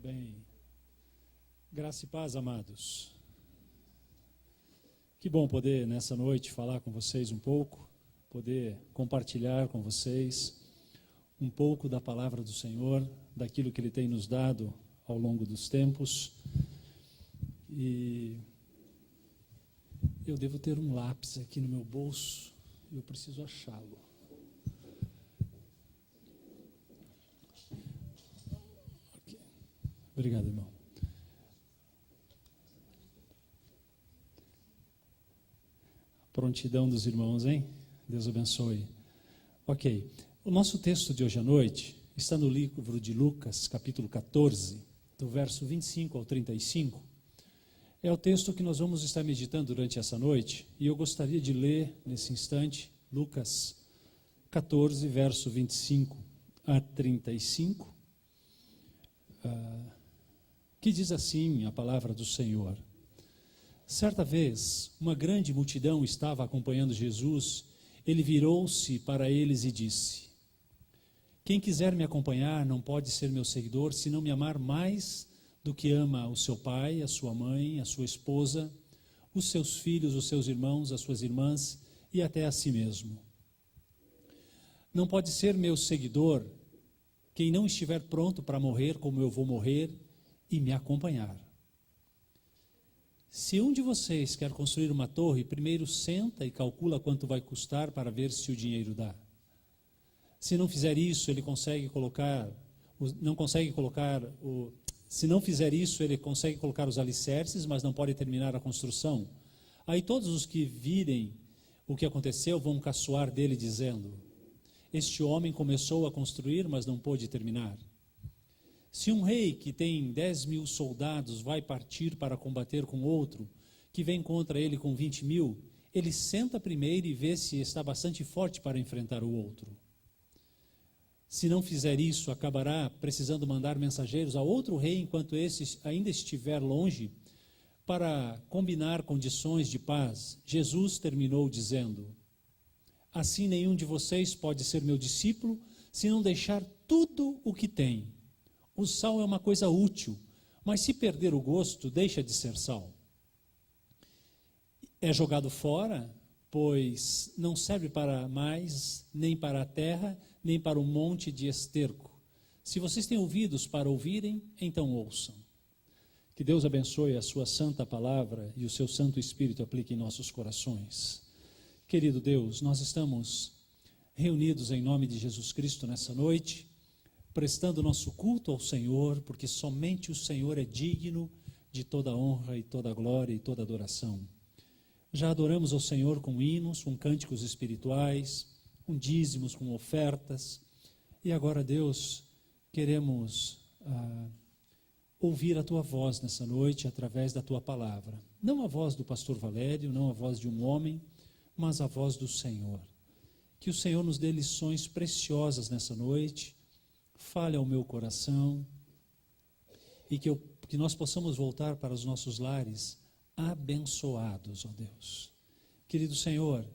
Bem, graça e paz, amados. Que bom poder, nessa noite, falar com vocês um pouco, poder compartilhar com vocês um pouco da palavra do Senhor, daquilo que Ele tem nos dado ao longo dos tempos. E eu devo ter um lápis aqui no meu bolso e eu preciso achá-lo. Okay. Obrigado, irmão. Prontidão dos irmãos, hein? Deus abençoe. Ok. O nosso texto de hoje à noite está no livro de Lucas, capítulo 14, do verso 25 ao 35. É o texto que nós vamos estar meditando durante essa noite, e eu gostaria de ler nesse instante, Lucas 14, verso 25 a 35, que diz assim a palavra do Senhor. Certa vez, uma grande multidão estava acompanhando Jesus. Ele virou-se para eles e disse: quem quiser me acompanhar não pode ser meu seguidor se não me amar mais do que ama o seu pai, a sua mãe, a sua esposa, os seus filhos, os seus irmãos, as suas irmãs e até a si mesmo. Não pode ser meu seguidor quem não estiver pronto para morrer como eu vou morrer e me acompanhar. Se um de vocês quer construir uma torre, primeiro senta e calcula quanto vai custar para ver se o dinheiro dá. Se não fizer isso, ele consegue colocar os alicerces, mas não pode terminar a construção. Aí todos os que virem o que aconteceu vão caçoar dele, dizendo: este homem começou a construir, mas não pôde terminar. Se um rei que tem 10.000 soldados vai partir para combater com outro, que vem contra ele com 20.000, ele senta primeiro e vê se está bastante forte para enfrentar o outro. Se não fizer isso, acabará precisando mandar mensageiros a outro rei enquanto esse ainda estiver longe, para combinar condições de paz. Jesus terminou dizendo: assim nenhum de vocês pode ser meu discípulo se não deixar tudo o que tem. O sal é uma coisa útil, mas se perder o gosto, deixa de ser sal. É jogado fora, pois não serve para mais, nem para a terra, nem para um monte de esterco. Se vocês têm ouvidos para ouvirem, então ouçam. Que Deus abençoe a sua santa palavra e o seu Santo Espírito aplique em nossos corações. Querido Deus, nós estamos reunidos em nome de Jesus Cristo nessa noite, prestando nosso culto ao Senhor, porque somente o Senhor é digno de toda honra e toda glória e toda adoração. Já adoramos ao Senhor com hinos, com cânticos espirituais, com dízimos, com ofertas, e agora, Deus, queremos ouvir a Tua voz nessa noite através da Tua palavra. Não a voz do pastor Valério, não a voz de um homem, mas a voz do Senhor. Que o Senhor nos dê lições preciosas nessa noite, fale ao meu coração, e que nós possamos voltar para os nossos lares abençoados, ó Deus. Querido Senhor,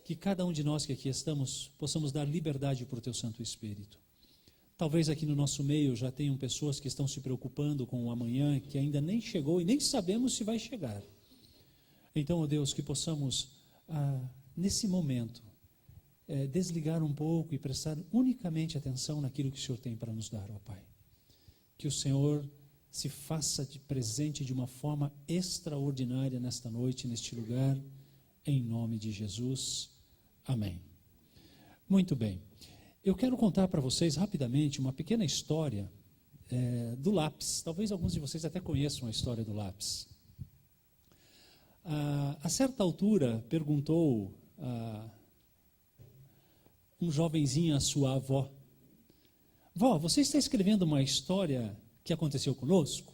que cada um de nós que aqui estamos, possamos dar liberdade para o Teu Santo Espírito. Talvez aqui no nosso meio já tenham pessoas que estão se preocupando com o amanhã, que ainda nem chegou e nem sabemos se vai chegar. Então, ó Deus, que possamos, nesse momento, desligar um pouco e prestar unicamente atenção naquilo que o Senhor tem para nos dar, ó Pai. Que o Senhor se faça de presente de uma forma extraordinária nesta noite, neste lugar, em nome de Jesus. Amém. Muito bem. Eu quero contar para vocês rapidamente uma pequena história do lápis. Talvez alguns de vocês até conheçam a história do lápis. A certa altura, perguntou um jovenzinho à sua avó: vó, você está escrevendo uma história que aconteceu conosco?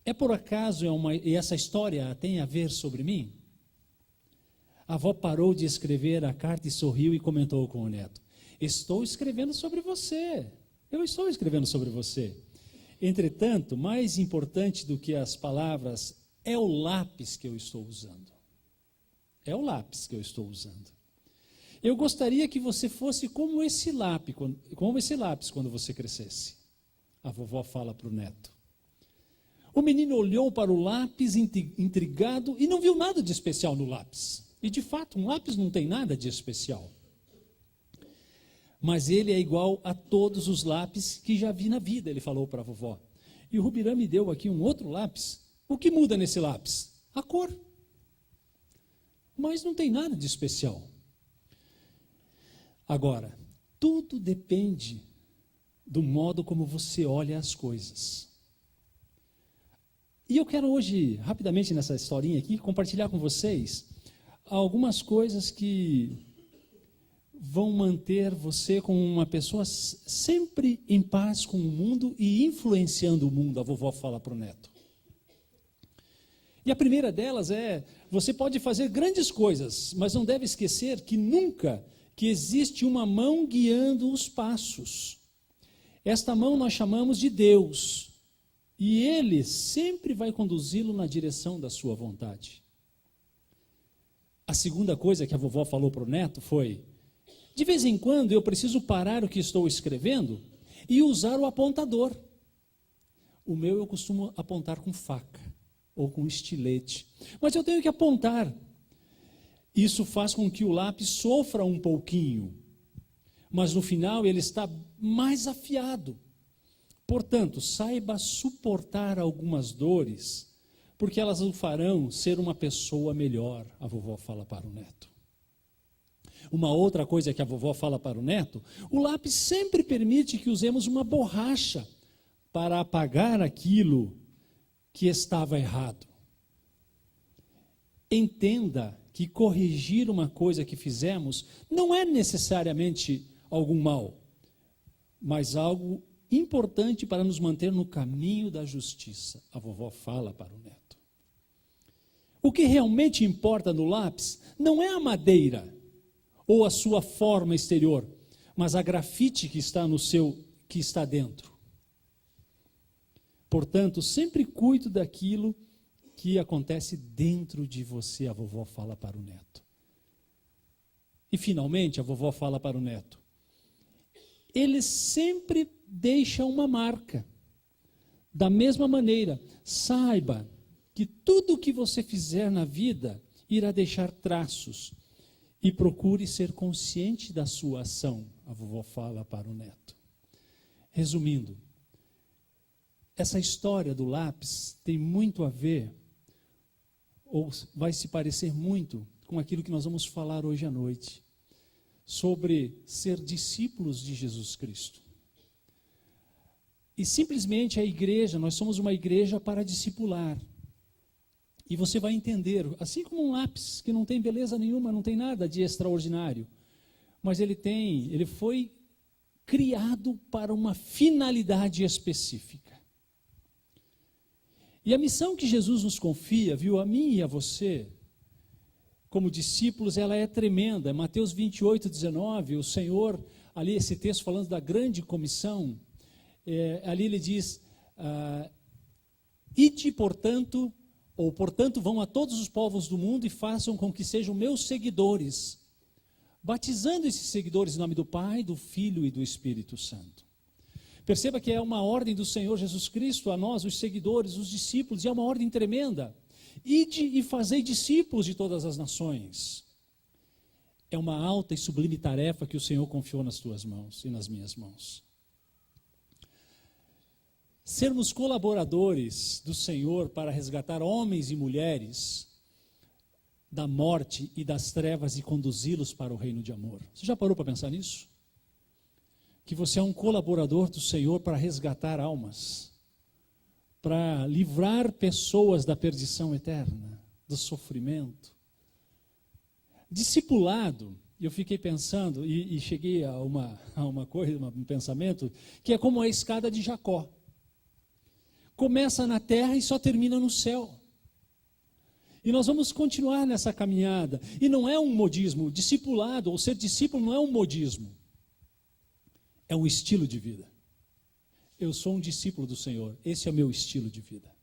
É por acaso e essa história tem a ver sobre mim? A avó parou de escrever a carta e sorriu e comentou com o neto: estou escrevendo sobre você. Eu estou escrevendo sobre você. Entretanto, mais importante do que as palavras é o lápis que eu estou usando. É o lápis que eu estou usando. Eu gostaria que você fosse como esse lápis quando você crescesse. a vovó fala para o neto. O menino olhou para o lápis intrigado e não viu nada de especial no lápis. E de fato, um lápis não tem nada de especial. Mas ele é igual a todos os lápis que já vi na vida, ele falou para a vovó. E o Rubirã me deu aqui um outro lápis. O que muda nesse lápis? A cor. Mas não tem nada de especial. Agora, tudo depende do modo como você olha as coisas. E eu quero hoje, rapidamente nessa historinha aqui, compartilhar com vocês algumas coisas que vão manter você como uma pessoa sempre em paz com o mundo e influenciando o mundo, a vovó fala para o neto. E a primeira delas é, você pode fazer grandes coisas, mas não deve esquecer que nunca que existe uma mão guiando os passos. Esta mão nós chamamos de Deus, e Ele sempre vai conduzi-lo na direção da sua vontade. A segunda coisa que a vovó falou para o neto foi, de vez em quando eu preciso parar o que estou escrevendo e usar o apontador. O meu eu costumo apontar com faca ou com estilete, mas eu tenho que apontar. Isso faz com que o lápis sofra um pouquinho, mas no final ele está mais afiado. Portanto, saiba suportar algumas dores, porque elas o farão ser uma pessoa melhor, a vovó fala para o neto. Uma outra coisa que a vovó fala para o neto, o lápis sempre permite que usemos uma borracha para apagar aquilo que estava errado. Entenda que corrigir uma coisa que fizemos não é necessariamente algum mal, mas algo importante para nos manter no caminho da justiça, a vovó fala para o neto. O que realmente importa no lápis não é a madeira ou a sua forma exterior, mas a grafite que está dentro. Portanto, sempre cuide daquilo que acontece dentro de você, a vovó fala para o neto. E finalmente, a vovó fala para o neto, ele sempre deixa uma marca. Da mesma maneira, saiba que tudo o que você fizer na vida irá deixar traços e procure ser consciente da sua ação, a vovó fala para o neto. Resumindo, essa história do lápis tem muito a ver, ou vai se parecer muito com aquilo que nós vamos falar hoje à noite, sobre ser discípulos de Jesus Cristo. E simplesmente a igreja, nós somos uma igreja para discipular. E você vai entender, assim como um lápis que não tem beleza nenhuma, não tem nada de extraordinário, mas ele foi criado para uma finalidade específica. E a missão que Jesus nos confia, viu, a mim e a você, como discípulos, ela é tremenda. Mateus 28, 19, o Senhor, ali esse texto falando da grande comissão, ali ele diz, ide, portanto vão a todos os povos do mundo e façam com que sejam meus seguidores, batizando esses seguidores em nome do Pai, do Filho e do Espírito Santo. Perceba que é uma ordem do Senhor Jesus Cristo a nós, os seguidores, os discípulos, e é uma ordem tremenda. Ide e fazei discípulos de todas as nações. É uma alta e sublime tarefa que o Senhor confiou nas tuas mãos e nas minhas mãos. Sermos colaboradores do Senhor para resgatar homens e mulheres da morte e das trevas e conduzi-los para o reino de amor. Você já parou para pensar nisso? Que você é um colaborador do Senhor para resgatar almas, para livrar pessoas da perdição eterna, do sofrimento. Discipulado, eu fiquei pensando e cheguei a uma coisa, um pensamento, que é como a escada de Jacó. Começa na terra e só termina no céu. E nós vamos continuar nessa caminhada. E não é um modismo. Discipulado, ou ser discípulo, não é um modismo. É um estilo de vida. Eu sou um discípulo do Senhor. Esse é o meu estilo de vida.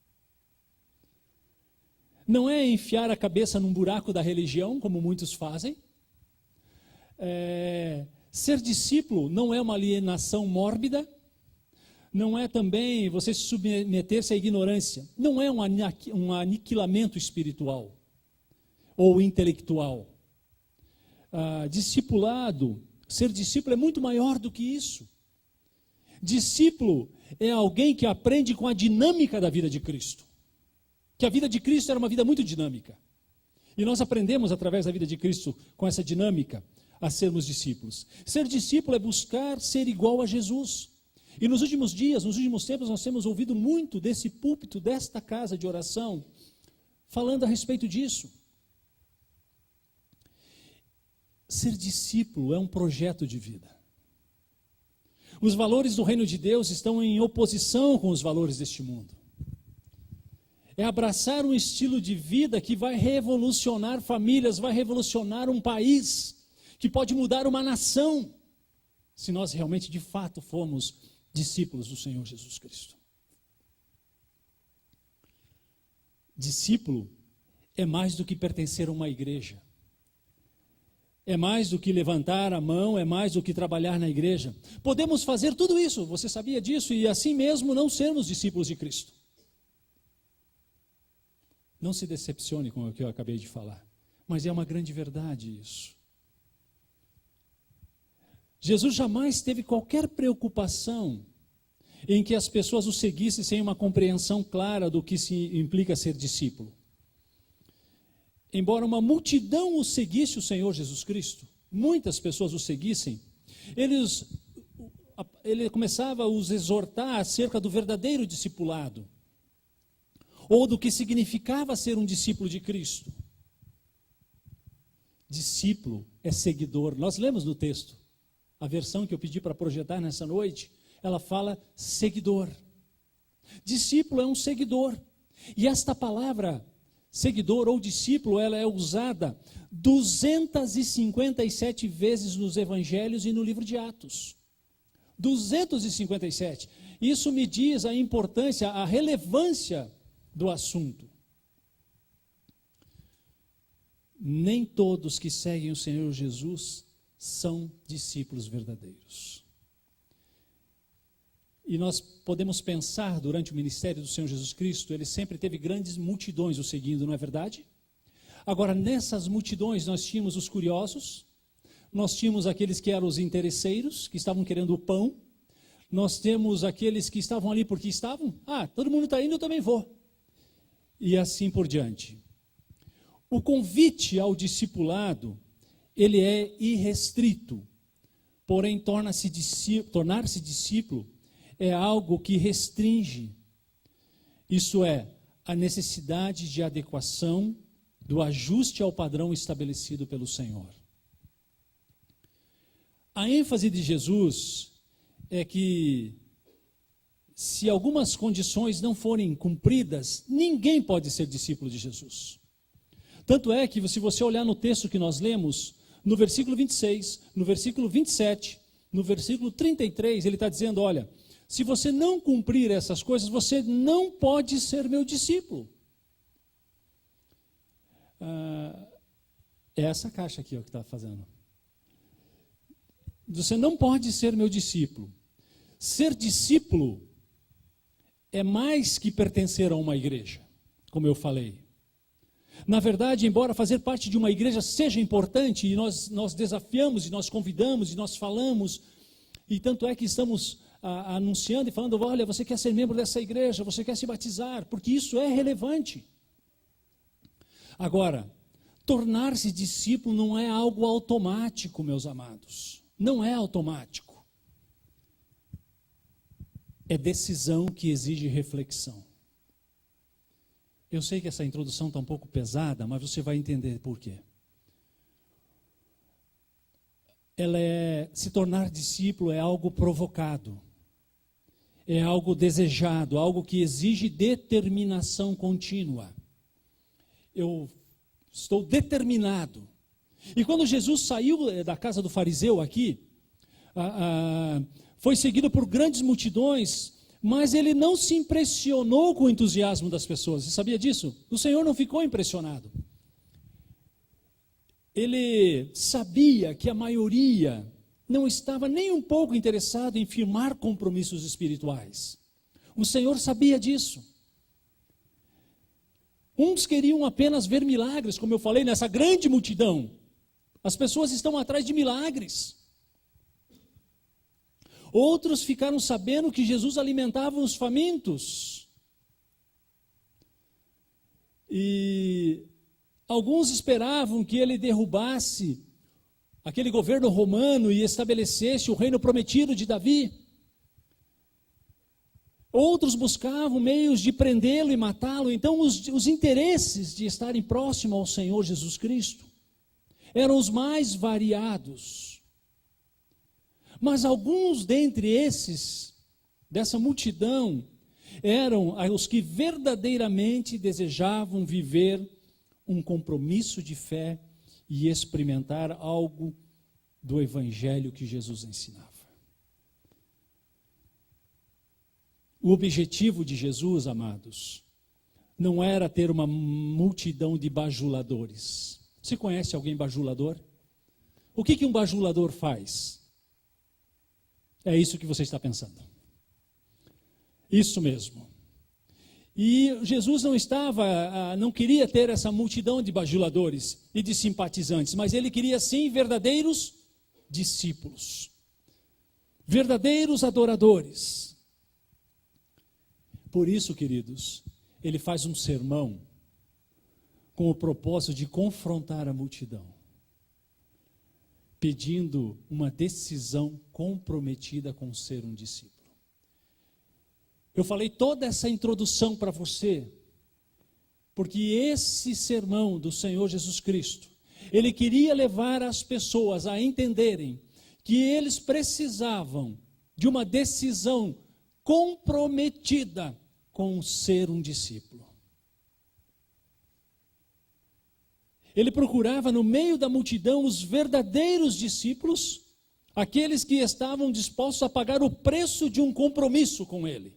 Não é enfiar a cabeça num buraco da religião, como muitos fazem. Ser discípulo não é uma alienação mórbida. não é também você se submeter-se à ignorância, não é um aniquilamento espiritual ou intelectual. Discipulado, ser discípulo é muito maior do que isso. Discípulo é alguém que aprende com a dinâmica da vida de Cristo. Que a vida de Cristo era uma vida muito dinâmica. E nós aprendemos através da vida de Cristo, com essa dinâmica, a sermos discípulos. Ser discípulo é buscar ser igual a Jesus. E nos últimos dias, nos últimos tempos, nós temos ouvido muito desse púlpito, desta casa de oração, falando a respeito disso. Ser discípulo é um projeto de vida. Os valores do reino de Deus estão em oposição com os valores deste mundo. É abraçar um estilo de vida que vai revolucionar famílias, vai revolucionar um país, que pode mudar uma nação, se nós realmente, de fato, formos discípulos do Senhor Jesus Cristo. Discípulo é mais do que pertencer a uma igreja. É mais do que levantar a mão, é mais do que trabalhar na igreja. Podemos fazer tudo isso, você sabia disso, e assim mesmo não sermos discípulos de Cristo. Não se decepcione com o que eu acabei de falar, mas é uma grande verdade isso. Jesus jamais teve qualquer preocupação em que as pessoas o seguissem sem uma compreensão clara do que se implica ser discípulo. Embora uma multidão o seguisse o Senhor Jesus Cristo, muitas pessoas o seguissem, ele começava a os exortar acerca do verdadeiro discipulado, ou do que significava ser um discípulo de Cristo. Discípulo é seguidor. Nós lemos no texto, a versão que eu pedi para projetar nessa noite, ela fala seguidor. Discípulo é um seguidor. E esta palavra, seguidor ou discípulo, ela é usada 257 vezes nos evangelhos e no livro de Atos. 257. Isso me diz a importância, a relevância do assunto. Nem todos que seguem o Senhor Jesus são discípulos verdadeiros. E nós podemos pensar, durante o ministério do Senhor Jesus Cristo, ele sempre teve grandes multidões o seguindo, não é verdade? Agora, nessas multidões nós tínhamos os curiosos, nós tínhamos aqueles que eram os interesseiros, que estavam querendo o pão, nós temos aqueles que estavam ali porque estavam, todo mundo está indo, eu também vou. E assim por diante. O convite ao discipulado, ele é irrestrito, porém tornar-se discípulo é algo que restringe, isso é, a necessidade de adequação, do ajuste ao padrão estabelecido pelo Senhor. A ênfase de Jesus é que, se algumas condições não forem cumpridas, ninguém pode ser discípulo de Jesus. Tanto é que, se você olhar no texto que nós lemos, no versículo 26, no versículo 27, no versículo 33, ele está dizendo, olha, se você não cumprir essas coisas, você não pode ser meu discípulo. É essa caixa aqui ó, que está fazendo. Você não pode ser meu discípulo. Ser discípulo é mais que pertencer a uma igreja, como eu falei. Na verdade, embora fazer parte de uma igreja seja importante, e nós desafiamos, e nós convidamos, e nós falamos, e tanto é que estamos anunciando e falando, olha, você quer ser membro dessa igreja, você quer se batizar, porque isso é relevante. Agora, tornar-se discípulo não é algo automático, meus amados. Não é automático. É decisão que exige reflexão. Eu sei que essa introdução está um pouco pesada, mas você vai entender por quê. Se tornar discípulo é algo provocado, é algo desejado, algo que exige determinação contínua. Eu estou determinado. E quando Jesus saiu da casa do fariseu aqui, foi seguido por grandes multidões, mas ele não se impressionou com o entusiasmo das pessoas. Você sabia disso? O Senhor não ficou impressionado. Ele sabia que a maioria não estava nem um pouco interessado em firmar compromissos espirituais. O Senhor sabia disso. Uns queriam apenas ver milagres, como eu falei, nessa grande multidão. As pessoas estão atrás de milagres. Outros ficaram sabendo que Jesus alimentava os famintos. E alguns esperavam que ele derrubasse aquele governo romano e estabelecesse o reino prometido de Davi. Outros buscavam meios de prendê-lo e matá-lo. Então, os interesses de estarem próximo ao Senhor Jesus Cristo eram os mais variados. Mas alguns dentre esses, dessa multidão, eram os que verdadeiramente desejavam viver um compromisso de fé e experimentar algo do evangelho que Jesus ensinava. O objetivo de Jesus, amados, não era ter uma multidão de bajuladores. Você conhece alguém bajulador? O que um bajulador faz? É isso que você está pensando. Isso mesmo. E Jesus não queria ter essa multidão de bajuladores e de simpatizantes, mas ele queria sim verdadeiros discípulos, verdadeiros adoradores. Por isso, queridos, ele faz um sermão com o propósito de confrontar a multidão, pedindo uma decisão comprometida com ser um discípulo. Eu falei toda essa introdução para você, porque esse sermão do Senhor Jesus Cristo, ele queria levar as pessoas a entenderem que eles precisavam de uma decisão comprometida com ser um discípulo. Ele procurava no meio da multidão os verdadeiros discípulos, aqueles que estavam dispostos a pagar o preço de um compromisso com ele.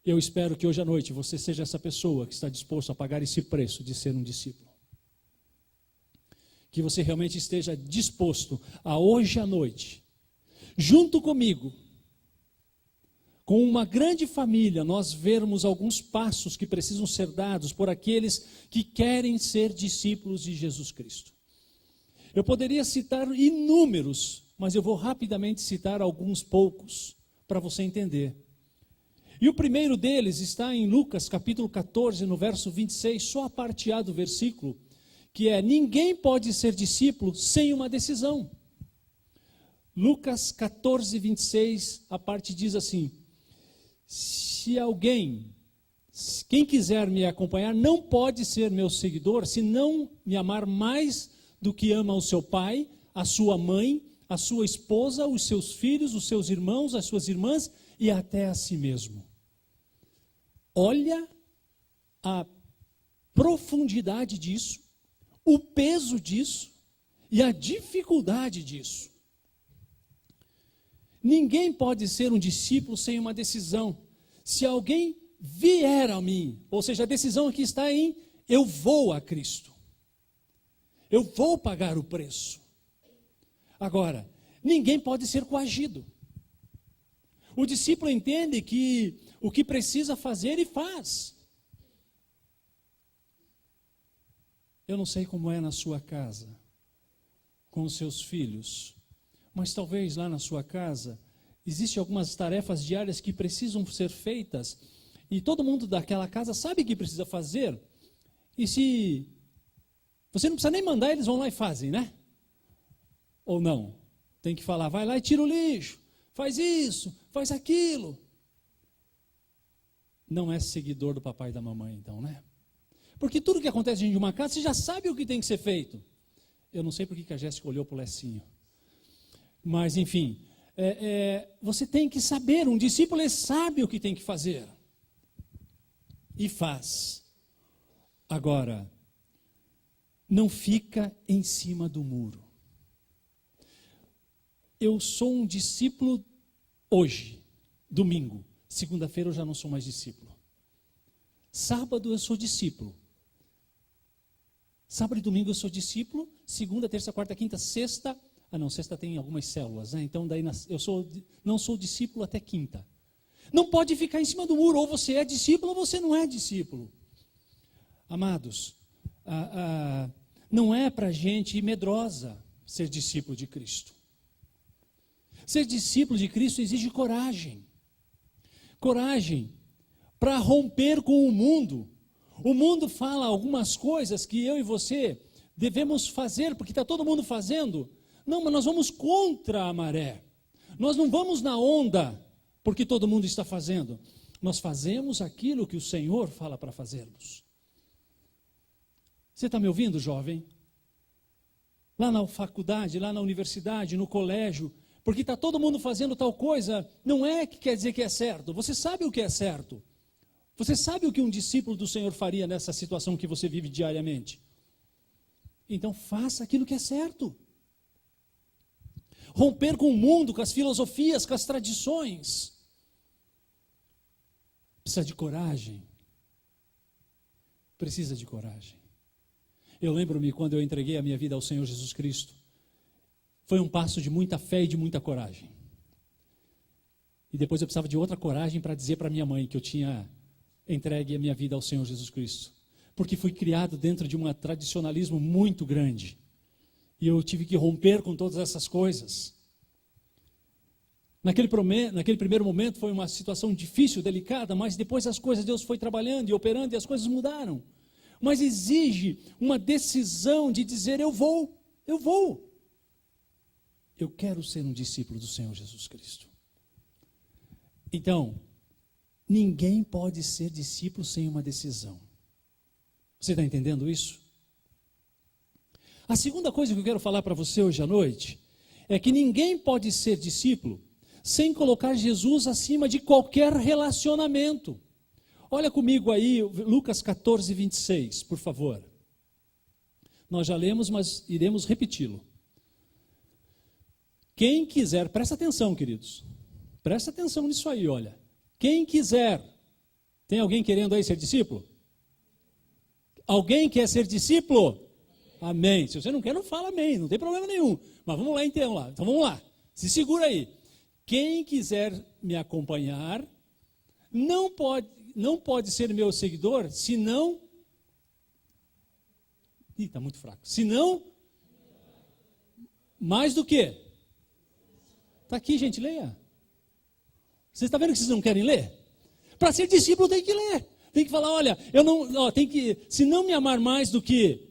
Eu espero que hoje à noite você seja essa pessoa que está disposto a pagar esse preço de ser um discípulo. Que você realmente esteja disposto a hoje à noite, junto comigo, com uma grande família, nós vermos alguns passos que precisam ser dados por aqueles que querem ser discípulos de Jesus Cristo. Eu poderia citar inúmeros, mas eu vou rapidamente citar alguns poucos, para você entender. E o primeiro deles está em Lucas capítulo 14, no verso 26, só a parte A do versículo, que é: ninguém pode ser discípulo sem uma decisão. Lucas 14, 26, a parte diz assim: quem quiser me acompanhar, não pode ser meu seguidor se não me amar mais do que ama o seu pai, a sua mãe, a sua esposa, os seus filhos, os seus irmãos, as suas irmãs e até a si mesmo. Olha a profundidade disso, o peso disso e a dificuldade disso. Ninguém pode ser um discípulo sem uma decisão. Se alguém vier a mim, ou seja, a decisão aqui está em: eu vou a Cristo. Eu vou pagar o preço. Agora, ninguém pode ser coagido. O discípulo entende que o que precisa fazer, ele faz. Eu não sei como é na sua casa, com os seus filhos, mas talvez lá na sua casa existem algumas tarefas diárias que precisam ser feitas e todo mundo daquela casa sabe que precisa fazer. E se você não precisa nem mandar, eles vão lá e fazem, né? Ou não? Tem que falar: vai lá e tira o lixo, faz isso, faz aquilo. Não é seguidor do papai e da mamãe, então, né? Porque tudo que acontece dentro de uma casa, você já sabe o que tem que ser feito. Eu não sei por que a Jéssica olhou para o Lecinho. Mas, enfim, você tem que saber, um discípulo ele sabe o que tem que fazer. E faz. Agora, não fica em cima do muro. Eu sou um discípulo hoje, domingo. Segunda-feira eu já não sou mais discípulo. Sábado eu sou discípulo. Sábado e domingo eu sou discípulo. Segunda, terça, quarta, quinta, sexta, Não, sexta tem algumas células, né? Então daí não sou discípulo até quinta. Não pode ficar em cima do muro, ou você é discípulo ou você não é discípulo. Amados, não é para gente medrosa ser discípulo de Cristo. Ser discípulo de Cristo exige coragem. Coragem para romper com o mundo. O mundo fala algumas coisas que eu e você devemos fazer, porque está todo mundo fazendo. Não, mas nós vamos contra a maré. Nós não vamos na onda, porque todo mundo está fazendo. Nós fazemos aquilo que o Senhor fala para fazermos. Você está me ouvindo, jovem? Lá na faculdade, lá na universidade, no colégio, porque está todo mundo fazendo tal coisa, não é que quer dizer que é certo. Você sabe o que é certo. Você sabe o que um discípulo do Senhor faria nessa situação que você vive diariamente. Então faça aquilo que é certo. Romper com o mundo, com as filosofias, com as tradições. Precisa de coragem. Precisa de coragem. Eu lembro-me quando eu entreguei a minha vida ao Senhor Jesus Cristo. Foi um passo de muita fé e de muita coragem. E depois eu precisava de outra coragem para dizer para minha mãe que eu tinha entregue a minha vida ao Senhor Jesus Cristo. Porque fui criado dentro de um tradicionalismo muito grande. E eu tive que romper com todas essas coisas. Naquele primeiro momento foi uma situação difícil, delicada, mas depois as coisas, Deus foi trabalhando e operando e as coisas mudaram. Mas exige uma decisão de dizer, eu vou. Eu quero ser um discípulo do Senhor Jesus Cristo. Então, ninguém pode ser discípulo sem uma decisão. Você está entendendo isso? A segunda coisa que eu quero falar para você hoje à noite é que ninguém pode ser discípulo sem colocar Jesus acima de qualquer relacionamento. Olha comigo aí, Lucas 14, 26, por favor. Nós já lemos, mas iremos repeti-lo. Quem quiser, presta atenção, queridos. Presta atenção nisso aí, olha. Quem quiser, tem alguém querendo aí ser discípulo? Alguém quer ser discípulo? Amém. Se você não quer, não fala amém, não tem problema nenhum. Mas vamos lá então, lá. Então vamos lá. Se segura aí. Quem quiser me acompanhar, não pode ser meu seguidor, se não... está muito fraco. Se não, mais do que? Está aqui, gente, leia. Vocês estão vendo que vocês não querem ler? Para ser discípulo tem que ler. Tem que falar, olha, se não me amar mais do que...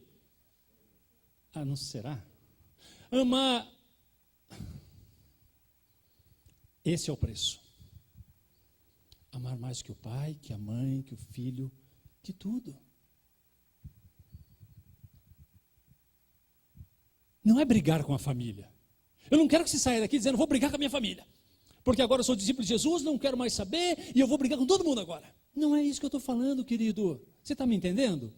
não será? Amar... Esse é o preço. Amar mais que o pai, que a mãe, que o filho, que tudo. Não é brigar com a família. Eu não quero que você saia daqui dizendo, vou brigar com a minha família. Porque agora eu sou discípulo de Jesus, não quero mais saber, e eu vou brigar com todo mundo agora. Não é isso que eu estou falando, querido. Você está me entendendo?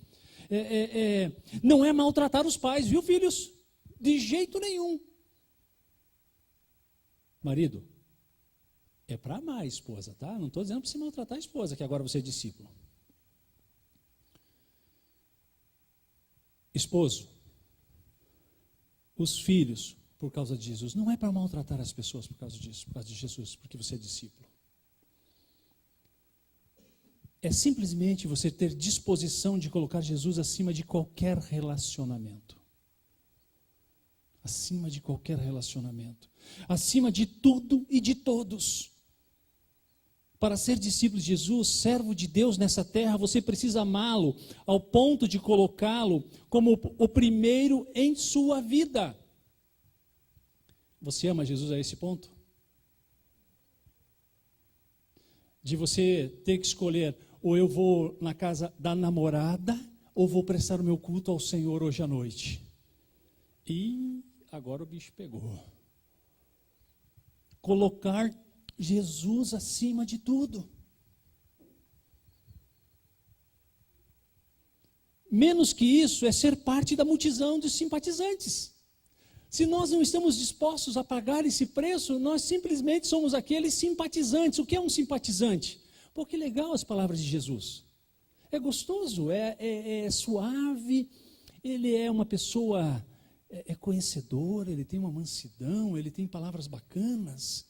Não é maltratar os pais, viu, filhos? De jeito nenhum. Marido, é para amar a esposa, tá? Não estou dizendo para você maltratar a esposa, que agora você é discípulo. Esposo, os filhos, por causa de Jesus, não é para maltratar as pessoas por causa disso, por causa de Jesus, porque você é discípulo. É simplesmente você ter disposição de colocar Jesus acima de qualquer relacionamento. Acima de qualquer relacionamento. Acima de tudo e de todos. Para ser discípulo de Jesus, servo de Deus nessa terra, você precisa amá-lo ao ponto de colocá-lo como o primeiro em sua vida. Você ama Jesus a esse ponto? De você ter que escolher, ou eu vou na casa da namorada, ou vou prestar o meu culto ao Senhor hoje à noite. E agora o bicho pegou. Colocar Jesus acima de tudo. Menos que isso é ser parte da multidão dos simpatizantes. Se nós não estamos dispostos a pagar esse preço, nós simplesmente somos aqueles simpatizantes. O que é um simpatizante? Pô, que legal as palavras de Jesus. É gostoso, é suave, ele é uma pessoa é conhecedor, ele tem uma mansidão, ele tem palavras bacanas,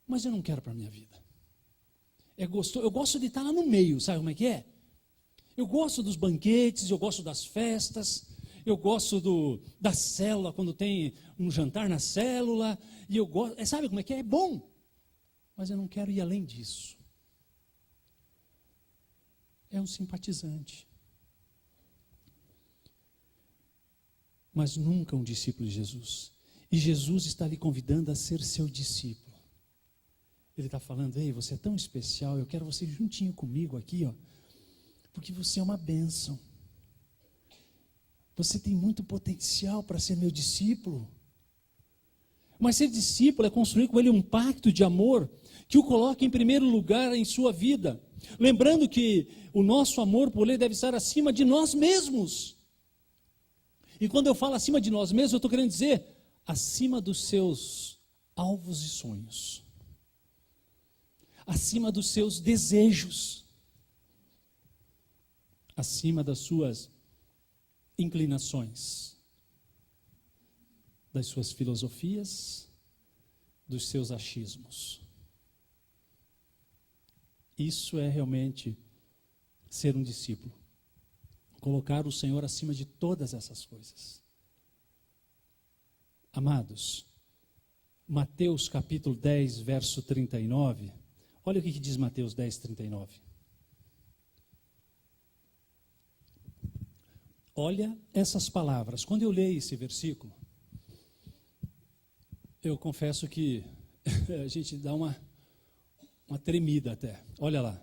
mas eu não quero para a minha vida. Eu gosto de estar lá no meio, sabe como é que é? Eu gosto dos banquetes, eu gosto das festas, eu gosto da célula, quando tem um jantar na célula, e eu gosto, sabe como é que é? É bom, mas eu não quero ir além disso. É um simpatizante, mas nunca um discípulo de Jesus. E Jesus está lhe convidando a ser seu discípulo. Ele está falando: ei, você é tão especial, eu quero você juntinho comigo aqui, ó, porque você é uma bênção. Você tem muito potencial para ser meu discípulo. Mas ser discípulo é construir com ele um pacto de amor que o coloque em primeiro lugar em sua vida. Lembrando que o nosso amor por ele deve estar acima de nós mesmos. E quando eu falo acima de nós mesmos, eu estou querendo dizer acima dos seus alvos e sonhos. Acima dos seus desejos. Acima das suas inclinações, das suas filosofias, dos seus achismos. Isso é realmente ser um discípulo. Colocar o Senhor acima de todas essas coisas. Amados, Mateus capítulo 10, verso 39. Olha o que diz Mateus 10, 39. Olha essas palavras. Quando eu leio esse versículo, eu confesso que a gente dá uma tremida até. Olha lá.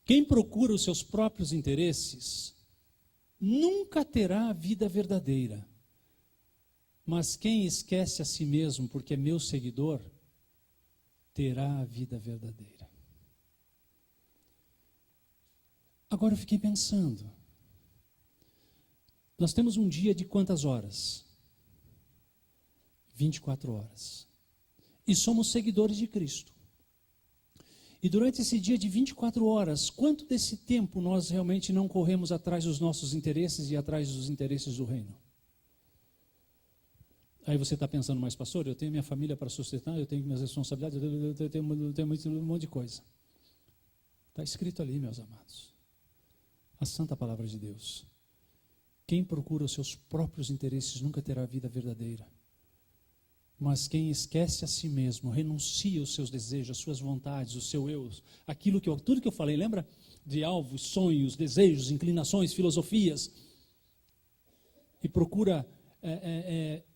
Quem procura os seus próprios interesses nunca terá a vida verdadeira. Mas quem esquece a si mesmo porque é meu seguidor, terá a vida verdadeira. Agora eu fiquei pensando. Nós temos um dia de quantas horas? 24 horas. E somos seguidores de Cristo. E durante esse dia de 24 horas, quanto desse tempo nós realmente não corremos atrás dos nossos interesses e atrás dos interesses do reino? Aí você está pensando, mas pastor, eu tenho minha família para sustentar, eu tenho minhas responsabilidades, eu tenho um monte de coisa. Está escrito ali, meus amados. A santa palavra de Deus. Quem procura os seus próprios interesses nunca terá a vida verdadeira. Mas quem esquece a si mesmo, renuncia os seus desejos, as suas vontades, o seu eu, tudo que eu falei, lembra? De alvos, sonhos, desejos, inclinações, filosofias. E procura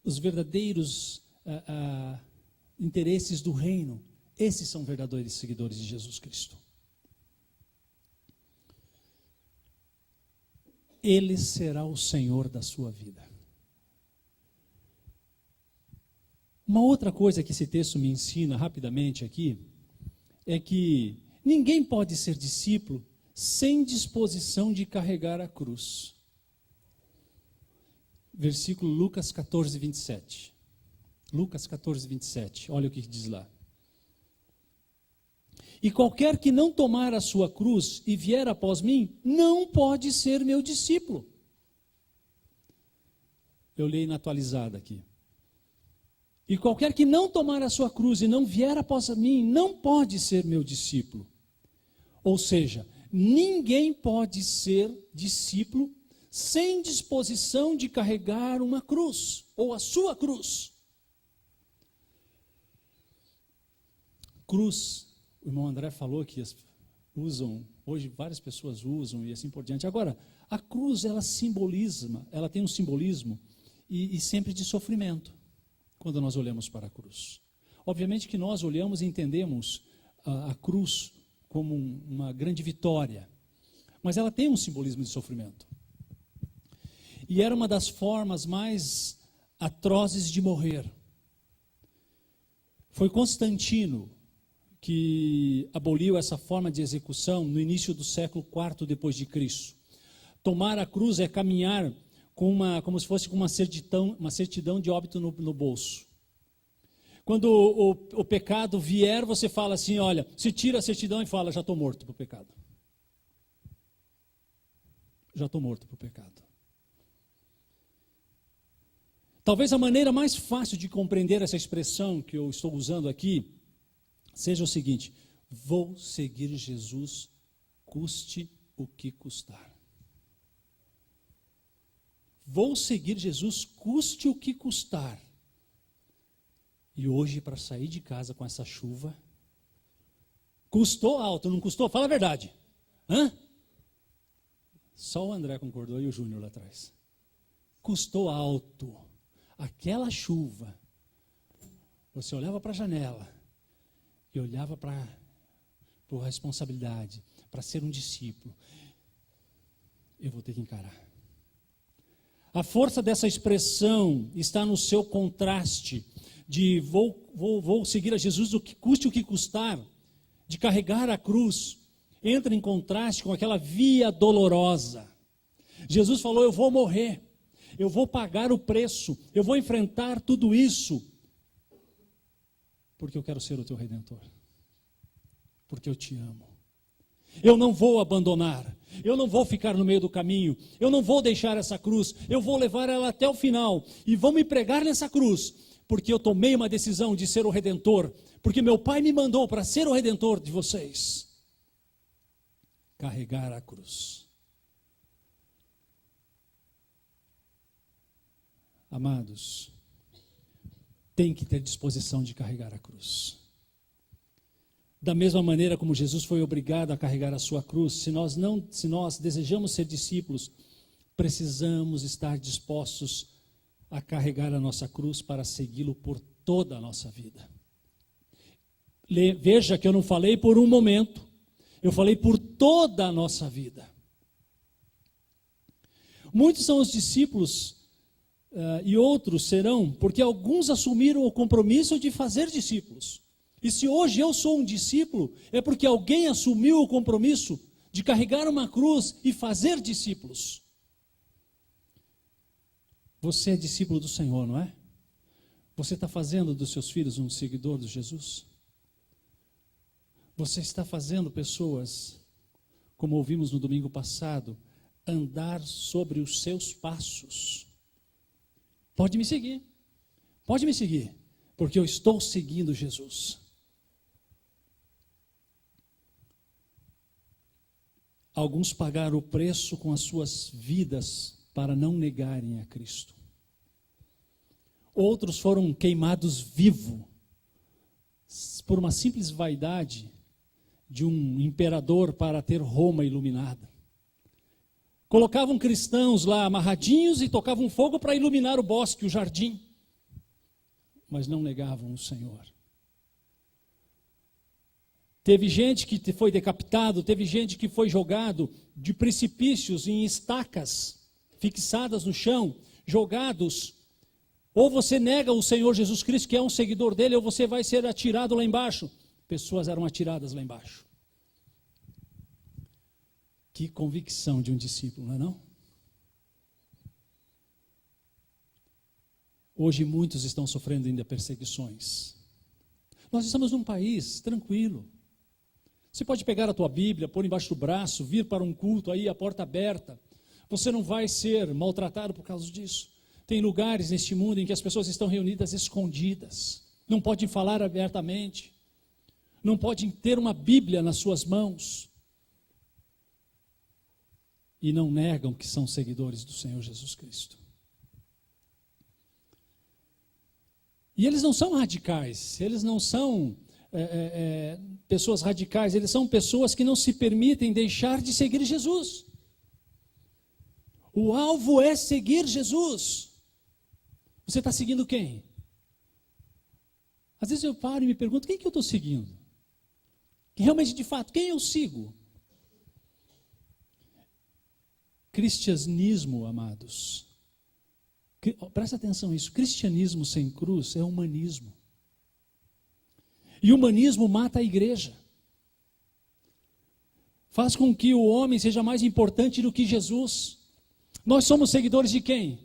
os verdadeiros interesses do reino. Esses são verdadeiros seguidores de Jesus Cristo. Ele será o Senhor da sua vida. Uma outra coisa que esse texto me ensina rapidamente aqui, é que ninguém pode ser discípulo sem disposição de carregar a cruz. Versículo Lucas 14, 27. Lucas 14, 27, olha o que diz lá. E qualquer que não tomar a sua cruz e vier após mim, não pode ser meu discípulo. Eu leio na atualizada aqui. E qualquer que não tomar a sua cruz e não vier após mim, não pode ser meu discípulo. Ou seja, ninguém pode ser discípulo sem disposição de carregar uma cruz, ou a sua cruz. Cruz. O irmão André falou que usam, hoje várias pessoas usam e assim por diante. Agora, a cruz, ela tem um simbolismo e sempre de sofrimento, quando nós olhamos para a cruz. Obviamente que nós olhamos e entendemos a cruz como uma grande vitória, mas ela tem um simbolismo de sofrimento. E era uma das formas mais atrozes de morrer. Foi Constantino que aboliu essa forma de execução no início do século IV depois de Cristo. Tomar a cruz é caminhar como se fosse com uma certidão de óbito no bolso. Quando o pecado vier, você fala assim, olha, se tira a certidão e fala, já estou morto para o pecado. Já estou morto para o pecado. Talvez a maneira mais fácil de compreender essa expressão que eu estou usando aqui seja o seguinte: vou seguir Jesus, custe o que custar. Vou seguir Jesus, custe o que custar. E hoje, para sair de casa com essa chuva, custou alto, não custou? Fala a verdade. Hã? Só o André concordou e o Júnior lá atrás. Custou alto. Aquela chuva, você olhava para a janela e olhava para a responsabilidade, para ser um discípulo. Eu vou ter que encarar. A força dessa expressão está no seu contraste de vou seguir a Jesus, o que custe o que custar, de carregar a cruz, entra em contraste com aquela via dolorosa. Jesus falou: eu vou morrer, eu vou pagar o preço, eu vou enfrentar tudo isso, porque eu quero ser o teu Redentor, porque eu te amo. Eu não vou abandonar, eu não vou ficar no meio do caminho, eu não vou deixar essa cruz, eu vou levar ela até o final, e vão me pregar nessa cruz, porque eu tomei uma decisão de ser o Redentor, porque meu Pai me mandou para ser o Redentor de vocês. Carregar a cruz. Amados, tem que ter disposição de carregar a cruz. Da mesma maneira como Jesus foi obrigado a carregar a sua cruz, se nós desejamos ser discípulos, precisamos estar dispostos a carregar a nossa cruz para segui-lo por toda a nossa vida. Veja que eu não falei por um momento, eu falei por toda a nossa vida. Muitos são os discípulos e outros serão, porque alguns assumiram o compromisso de fazer discípulos. E se hoje eu sou um discípulo, é porque alguém assumiu o compromisso de carregar uma cruz e fazer discípulos. Você é discípulo do Senhor, não é? Você está fazendo dos seus filhos um seguidor de Jesus? Você está fazendo pessoas, como ouvimos no domingo passado, andar sobre os seus passos? Pode me seguir, porque eu estou seguindo Jesus. Alguns pagaram o preço com as suas vidas para não negarem a Cristo. Outros foram queimados vivos por uma simples vaidade de um imperador para ter Roma iluminada. Colocavam cristãos lá amarradinhos e tocavam fogo para iluminar o bosque, o jardim, mas não negavam o Senhor. Teve gente que foi decapitado, teve gente que foi jogado de precipícios em estacas fixadas no chão, jogados. Ou você nega o Senhor Jesus Cristo, que é um seguidor dele, ou você vai ser atirado lá embaixo. Pessoas eram atiradas lá embaixo. Que convicção de um discípulo, não é não? Hoje muitos estão sofrendo ainda perseguições. Nós estamos num país tranquilo. Você pode pegar a tua Bíblia, pôr embaixo do braço, vir para um culto aí, a porta aberta. Você não vai ser maltratado por causa disso. Tem lugares neste mundo em que as pessoas estão reunidas escondidas. Não podem falar abertamente. Não podem ter uma Bíblia nas suas mãos. E não negam que são seguidores do Senhor Jesus Cristo. E eles não são radicais, eles não são pessoas radicais, eles são pessoas que não se permitem deixar de seguir Jesus. O alvo é seguir Jesus. Você está seguindo quem? Às vezes eu paro e me pergunto, quem que eu estou seguindo? Realmente, de fato, quem eu sigo? Cristianismo, amados. Presta atenção nisso. Cristianismo sem cruz é humanismo. E o humanismo mata a igreja. Faz com que o homem seja mais importante do que Jesus. Nós somos seguidores de quem?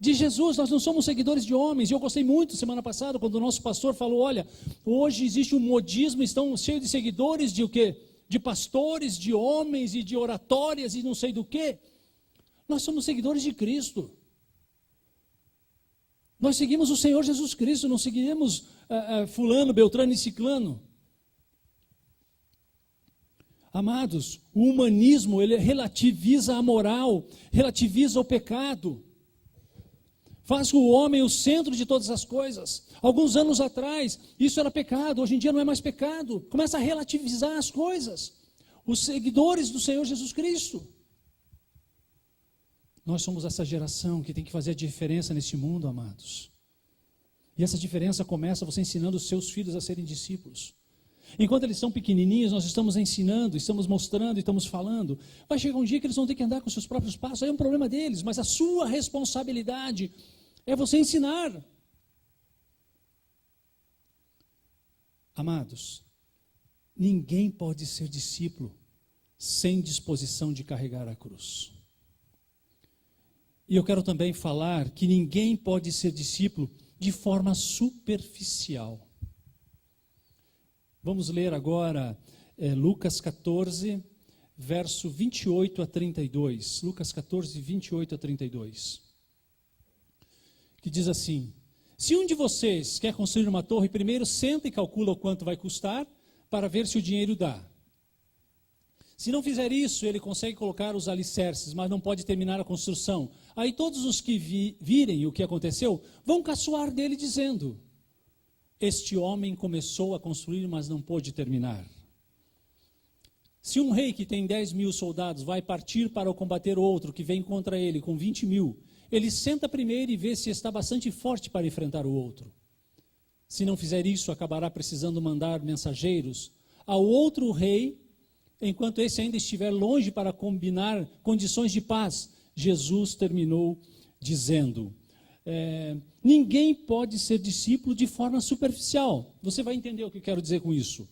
De Jesus, nós não somos seguidores de homens. E eu gostei muito semana passada quando o nosso pastor falou, olha, hoje existe um modismo, estão cheios de seguidores de o quê? De pastores, de homens e de oratórias e não sei do quê. Nós somos seguidores de Cristo. Nós seguimos o Senhor Jesus Cristo, não seguiremos fulano, beltrano e ciclano. Amados, o humanismo, ele relativiza a moral, relativiza o pecado. Faz o homem o centro de todas as coisas. Alguns anos atrás, isso era pecado, hoje em dia não é mais pecado. Começa a relativizar as coisas. Os seguidores do Senhor Jesus Cristo. Nós somos essa geração que tem que fazer a diferença nesse mundo, amados. E essa diferença começa você ensinando os seus filhos a serem discípulos. Enquanto eles são pequenininhos, nós estamos ensinando, estamos mostrando, estamos falando. Vai chegar um dia que eles vão ter que andar com seus próprios passos, aí é um problema deles, mas a sua responsabilidade é você ensinar. Amados, ninguém pode ser discípulo sem disposição de carregar a cruz. E eu quero também falar que ninguém pode ser discípulo de forma superficial. Vamos ler agora Lucas 14, verso 28 a 32. Lucas 14, 28 a 32. Que diz assim: se um de vocês quer construir uma torre, primeiro senta e calcula o quanto vai custar, para ver se o dinheiro dá. Se não fizer isso, ele consegue colocar os alicerces, mas não pode terminar a construção. Aí todos os que virem o que aconteceu, vão caçoar dele dizendo: este homem começou a construir, mas não pôde terminar. Se um rei que tem 10.000 soldados vai partir para combater outro que vem contra ele com 20.000, ele senta primeiro e vê se está bastante forte para enfrentar o outro. Se não fizer isso, acabará precisando mandar mensageiros ao outro rei, enquanto esse ainda estiver longe para combinar condições de paz. Jesus terminou dizendo: ninguém pode ser discípulo de forma superficial. Você vai entender o que eu quero dizer com isso.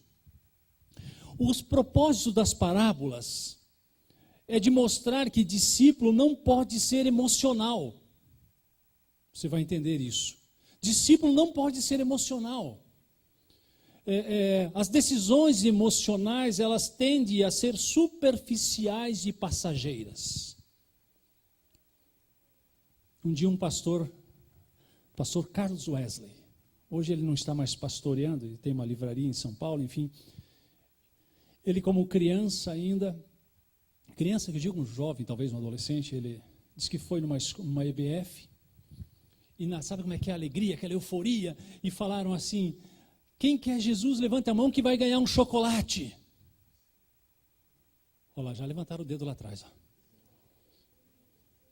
Os propósitos das parábolas é de mostrar que discípulo não pode ser emocional. Você vai entender isso. Discípulo não pode ser emocional. As decisões emocionais, elas tendem a ser superficiais e passageiras. Um dia um pastor Carlos Wesley, hoje ele não está mais pastoreando, ele tem uma livraria em São Paulo, enfim. Ele, como criança ainda, criança que eu digo um jovem, talvez um adolescente, ele disse que foi numa EBF, e sabe como é que é a alegria, aquela euforia, e falaram assim: quem quer Jesus, levanta a mão que vai ganhar um chocolate. Olha lá, já levantaram o dedo lá atrás, ó.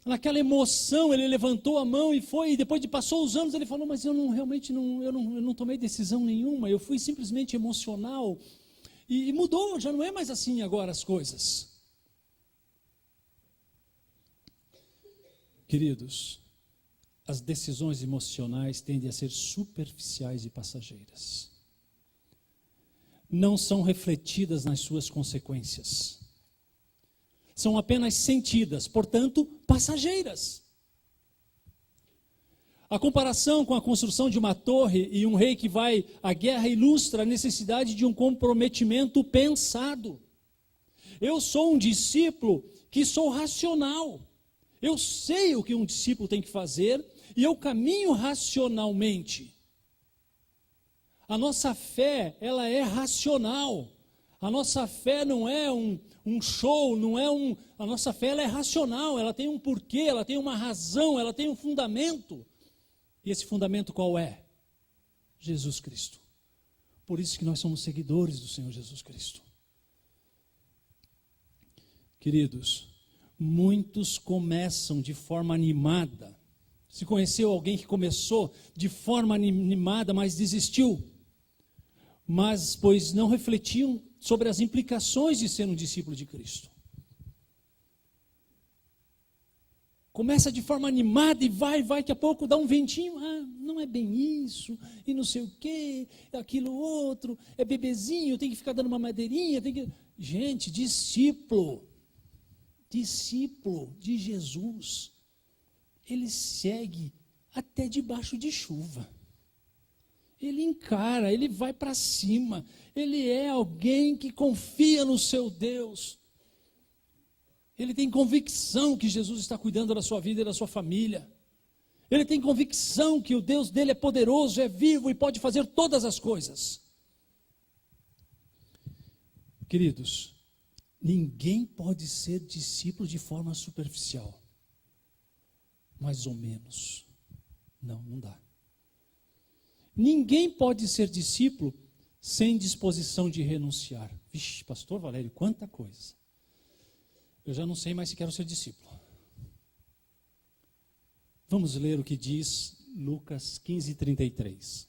Naquela emoção, ele levantou a mão e foi, e depois de passou os anos, ele falou: mas eu não tomei decisão nenhuma, eu fui simplesmente emocional, e mudou, já não é mais assim agora as coisas. Queridos, as decisões emocionais tendem a ser superficiais e passageiras. Não são refletidas nas suas consequências. São apenas sentidas, portanto, passageiras. A comparação com a construção de uma torre e um rei que vai à guerra ilustra a necessidade de um comprometimento pensado. Eu sou um discípulo que sou racional. Eu sei o que um discípulo tem que fazer e eu caminho racionalmente. A nossa fé, ela é racional. A nossa fé não é um show, a nossa fé ela é racional, ela tem um porquê, ela tem uma razão, ela tem um fundamento. E esse fundamento qual é? Jesus Cristo. Por isso que nós somos seguidores do Senhor Jesus Cristo. Queridos, muitos começam de forma animada. Se conheceu alguém que começou de forma animada, mas desistiu, pois não refletiam sobre as implicações de ser um discípulo de Cristo. Começa de forma animada e vai, daqui a pouco dá um ventinho, não é bem isso, e não sei o quê, aquilo outro, é bebezinho, tem que ficar dando uma madeirinha, Gente, discípulo de Jesus, ele segue até debaixo de chuva. Ele encara, ele vai para cima, ele é alguém que confia no seu Deus. Ele tem convicção que Jesus está cuidando da sua vida e da sua família. Ele tem convicção que o Deus dele é poderoso, é vivo e pode fazer todas as coisas. Queridos, ninguém pode ser discípulo de forma superficial. Mais ou menos. Não dá. Ninguém pode ser discípulo sem disposição de renunciar. Vixe, pastor Valério, quanta coisa. Eu já não sei mais se quero ser discípulo. Vamos ler o que diz Lucas 15:33.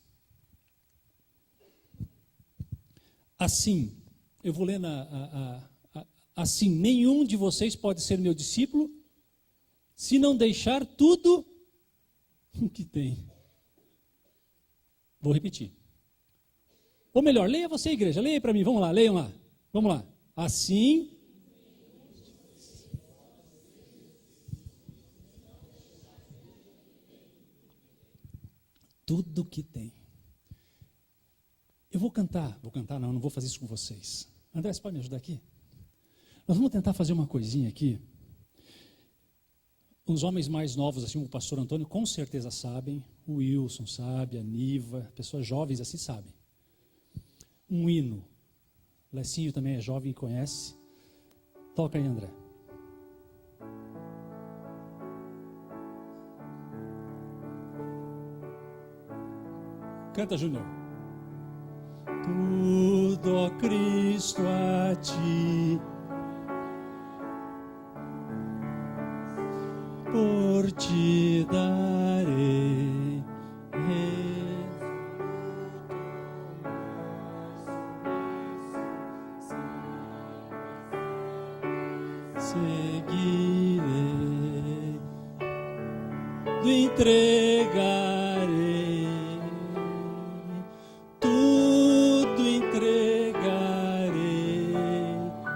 Assim, eu vou ler assim, nenhum de vocês pode ser meu discípulo se não deixar tudo o que tem. Vou repetir. Ou melhor, leia você, igreja, leia para mim, vamos lá, leiam lá. Vamos lá. Assim, tudo que tem. Eu vou cantar, não vou fazer isso com vocês. André, você pode me ajudar aqui? Nós vamos tentar fazer uma coisinha aqui. Os homens mais novos, assim, o pastor Antônio, com certeza sabem, o Wilson sabe, a Niva, pessoas jovens assim sabem. Um hino. Lecinho também é jovem e conhece. Toca aí, André. Canta, Júnior. Tudo, ó Cristo, a ti, por ti darei. Seguirei, do entregarei, tudo entregarei.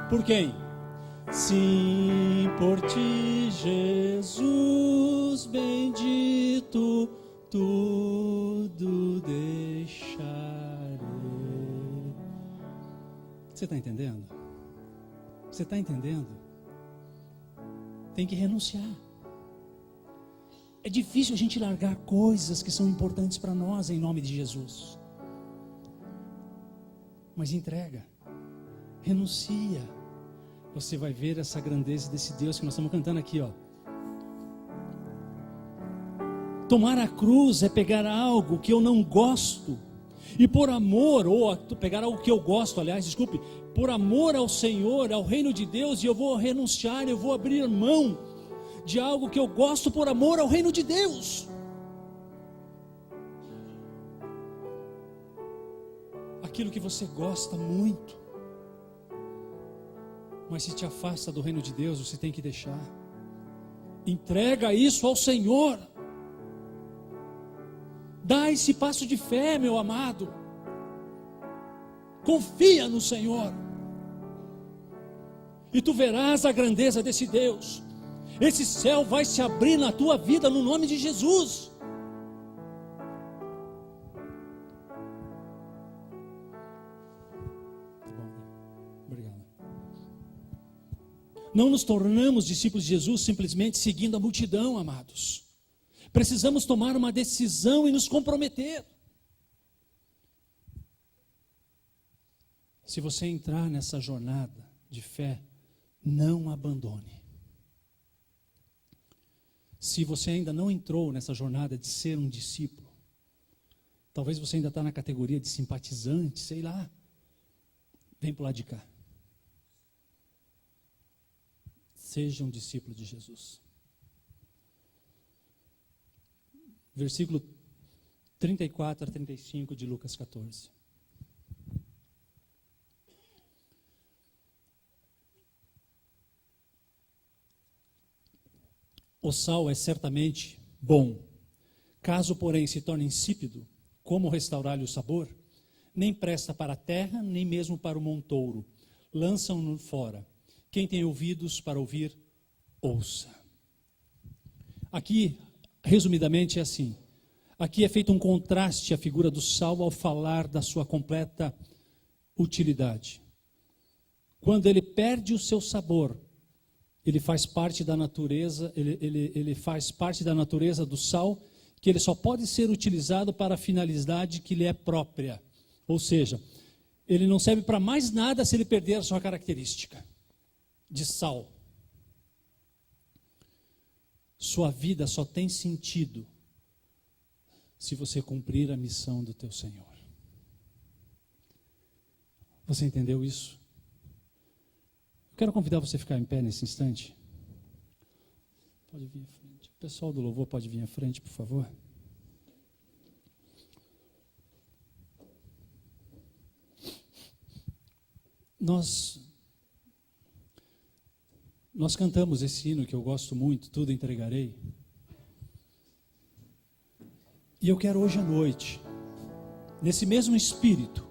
Por quem? Sim, por ti, Jesus bendito, tudo deixarei. Você está entendendo? Você está entendendo? Tem que renunciar. É difícil a gente largar coisas que são importantes para nós em nome de Jesus. Mas entrega, renuncia. Você vai ver essa grandeza desse Deus que nós estamos cantando aqui, ó. Tomar a cruz é pegar algo que eu não gosto e por amor, ou pegar algo que eu gosto, aliás, desculpe, por amor ao Senhor, ao reino de Deus, e eu vou renunciar, eu vou abrir mão de algo que eu gosto por amor ao reino de Deus. Aquilo que você gosta muito, mas se te afasta do reino de Deus, você tem que deixar. Entrega isso ao Senhor. Dá esse passo de fé, meu amado. Confia no Senhor. E tu verás a grandeza desse Deus. Esse céu vai se abrir na tua vida no nome de Jesus. Tá bom, obrigado. Não nos tornamos discípulos de Jesus simplesmente seguindo a multidão, amados. Precisamos tomar uma decisão e nos comprometer. Se você entrar nessa jornada de fé, não abandone. Se você ainda não entrou nessa jornada de ser um discípulo, talvez você ainda está na categoria de simpatizante, sei lá, vem para o lado de cá. Seja um discípulo de Jesus. Versículo 34 a 35 de Lucas 14. O sal é certamente bom. Caso, porém, se torne insípido, como restaurar-lhe o sabor? Nem presta para a terra, nem mesmo para o montouro. Lançam-no fora. Quem tem ouvidos para ouvir, ouça. Aqui, resumidamente, é assim. Aqui é feito um contraste à figura do sal ao falar da sua completa utilidade. Quando ele perde o seu sabor, ele faz parte da natureza, ele faz parte da natureza do sal que ele só pode ser utilizado para a finalidade que lhe é própria. Ou seja, ele não serve para mais nada se ele perder a sua característica de sal. Sua vida só tem sentido se você cumprir a missão do teu Senhor. Você entendeu isso? Eu quero convidar você a ficar em pé nesse instante. Pode vir à frente. O pessoal do louvor pode vir à frente, por favor. Nós cantamos esse hino que eu gosto muito, Tudo Entregarei. E eu quero hoje à noite, nesse mesmo espírito,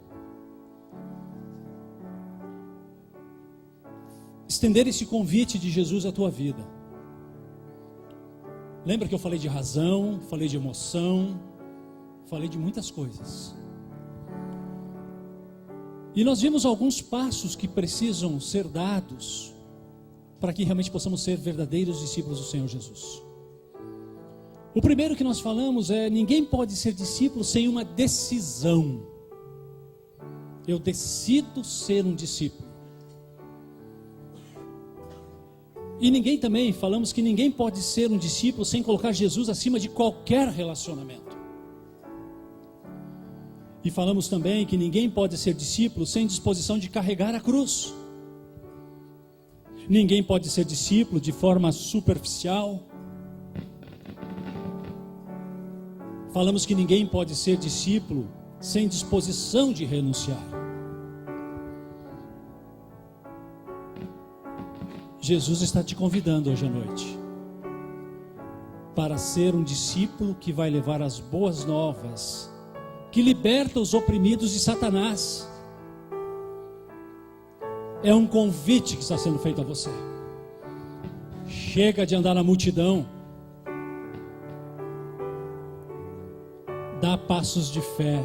estender esse convite de Jesus à tua vida. Lembra que eu falei de razão, falei de emoção, falei de muitas coisas. E nós vimos alguns passos que precisam ser dados para que realmente possamos ser verdadeiros discípulos do Senhor Jesus. O primeiro que nós falamos é: ninguém pode ser discípulo sem uma decisão. Eu decido ser um discípulo. E ninguém também, falamos que ninguém pode ser um discípulo sem colocar Jesus acima de qualquer relacionamento. E falamos também que ninguém pode ser discípulo sem disposição de carregar a cruz. Ninguém pode ser discípulo de forma superficial. Falamos que ninguém pode ser discípulo sem disposição de renunciar. Jesus está te convidando hoje à noite para ser um discípulo que vai levar as boas novas, que liberta os oprimidos de Satanás. É um convite que está sendo feito a você. Chega de andar na multidão. Dá passos de fé.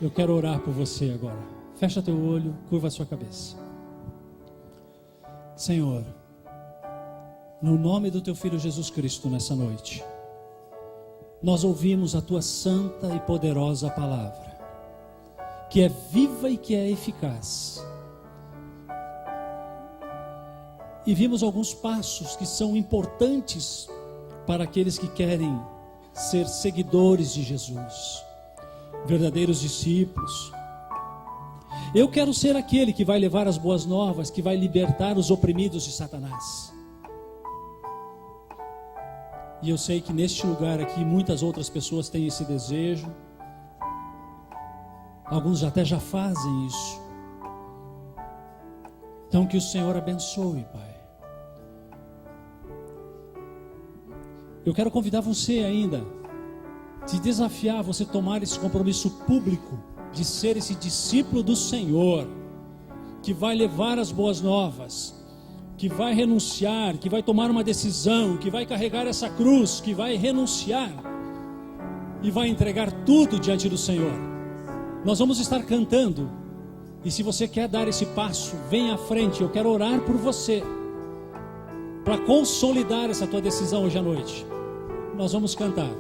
Eu quero orar por você agora. Fecha teu olho, curva a sua cabeça. Senhor, no nome do teu Filho Jesus Cristo nessa noite, nós ouvimos a tua santa e poderosa palavra, que é viva e que é eficaz. E vimos alguns passos que são importantes para aqueles que querem ser seguidores de Jesus, verdadeiros discípulos. Eu quero ser aquele que vai levar as boas novas, que vai libertar os oprimidos de Satanás. E eu sei que neste lugar aqui muitas outras pessoas têm esse desejo. Alguns até já fazem isso. Então que o Senhor abençoe, Pai. Eu quero convidar você ainda, te desafiar a você tomar esse compromisso público de ser esse discípulo do Senhor, que vai levar as boas novas, que vai renunciar, que vai tomar uma decisão, que vai carregar essa cruz, que vai renunciar e vai entregar tudo diante do Senhor. Nós vamos estar cantando, e se você quer dar esse passo, vem à frente. Eu quero orar por você para consolidar essa tua decisão hoje à noite. Nós vamos cantar.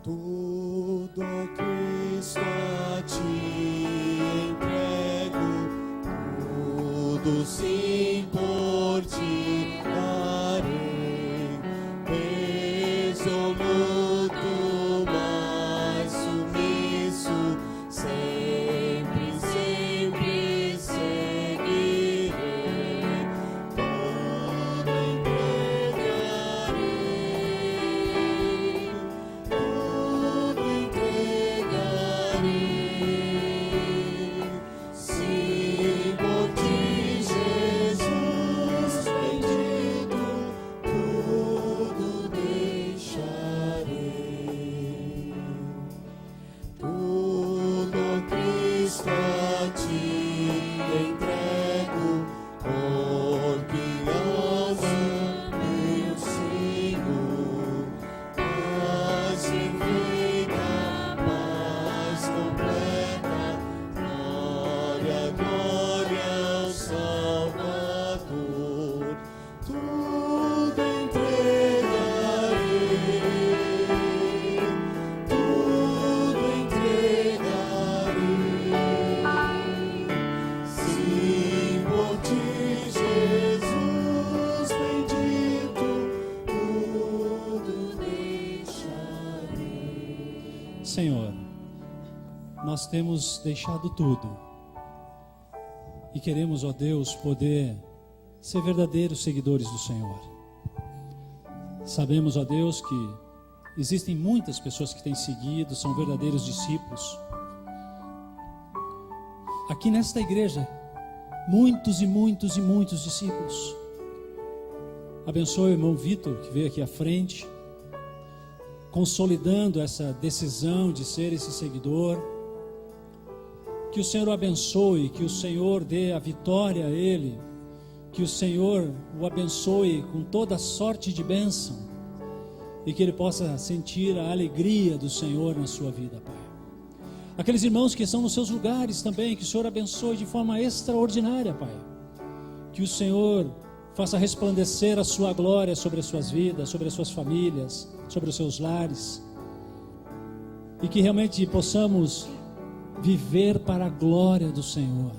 Tudo, Cristo, a ti entrego, tudo sim por ti darei, resoluto, mas submisso, sempre, sempre seguirei, tudo entregarei. Sim, por ti, Jesus. Nós temos deixado tudo e queremos, ó Deus, poder ser verdadeiros seguidores do Senhor. Sabemos, ó Deus, que existem muitas pessoas que têm seguido, são verdadeiros discípulos. Aqui nesta igreja, muitos e muitos e muitos discípulos. Abençoe o irmão Vitor, que veio aqui à frente, consolidando essa decisão de ser esse seguidor. Que o Senhor o abençoe, que o Senhor dê a vitória a ele, que o Senhor o abençoe com toda sorte de bênção e que ele possa sentir a alegria do Senhor na sua vida, Pai. Aqueles irmãos que estão nos seus lugares também, que o Senhor abençoe de forma extraordinária, Pai. Que o Senhor faça resplandecer a sua glória sobre as suas vidas, sobre as suas famílias, sobre os seus lares. E que realmente possamos viver para a glória do Senhor,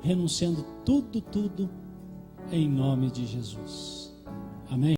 renunciando tudo em nome de Jesus. Amém.